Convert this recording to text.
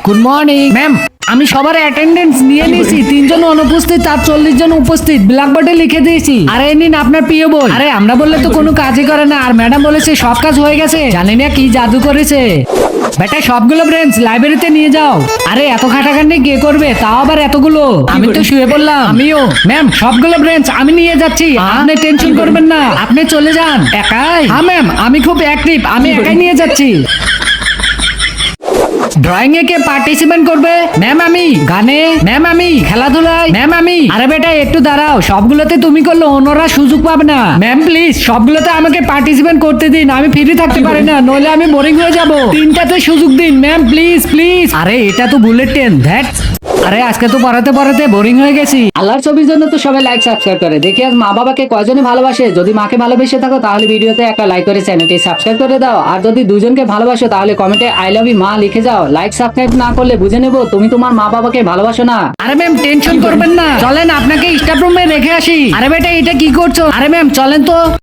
Good morning ma'am. আমি সবার attendance নিয়ে নিয়েছি, 3 জন অনুপস্থিত আর 40 জন উপস্থিত ব্ল্যাকবোর্ডে লিখে দিয়েছি। আরে এই নিন আপনার প্রিয় বই। আরে আমরা বললে তো কোনো কাজই করে না, আর ম্যাডাম বলেছে সব কাজ হয়ে গেছে। জানি না কি জাদু করেছে। বেটা সবগুলো ব্রেঞ্চ লাইব্রেরিতে নিয়ে যাও। আরে এত খাটাখাটনি কে করবে, তাও আবার এতগুলো? আমি তো শুয়ে পড়লাম। আমিও ম্যাম, সবগুলো ব্রেঞ্চ আমি নিয়ে যাচ্ছি, আপনি টেনশন করবেন না, আপনি চলে যান। একাই? হ্যাঁ ম্যাম, আমি খুব অ্যাক্টিভ, আমি একাই নিয়ে যাচ্ছি। ড্রয়িং এ কে পার্টিসিপেট করবে? ম্যাম আমি। গানে? ম্যাম আমি। খেলাধুলায়? ম্যাম আমি। আরে বেটা একটু দাঁড়াও, সবগুলোতে তুমি করলে অন্যরা সুযোগ পাবে না। ম্যাম প্লিজ সবগুলোতে আমাকে পার্টিসিপেট করতে দিন, আমি ফ্রি থাকতে পারি না, নইলে আমি বোরিং হয়ে যাব। 3টাতে সুযোগ দিন ম্যাম, প্লিজ প্লিজ। আরে এটা তো বুলেট ট্রেন, ধ্যাট। আরে আজকে তো পড়াতে পড়াতে বোরিং হয়ে গেছি। আল্লাহর ছবির জন্য তো সবাই লাইক সাবস্ক্রাইব করে। দেখি আজ মা বাবাকে কয়জনে ভালোবাসে। যদি মাকে ভালোবেসে থাকো তাহলে ভিডিওতে একটা লাইক করে চ্যানেলটি সাবস্ক্রাইব করে দাও, আর যদি দুজনকে ভালোবাসো তাহলে কমেন্টে আই লাভ ইউ মা লিখে যাও। লাইক সাবস্ক্রাইব না করলে বুঝে নেবো তুমি তোমার মা বাবাকে ভালোবাসো না। আরে ম্যাম টেনশন করবেন না, চলেন আপনাকে স্টাফ রুমে রেখে আসি। আরে বেটা এটা কি করছো? আরে ম্যাম চলেন তো।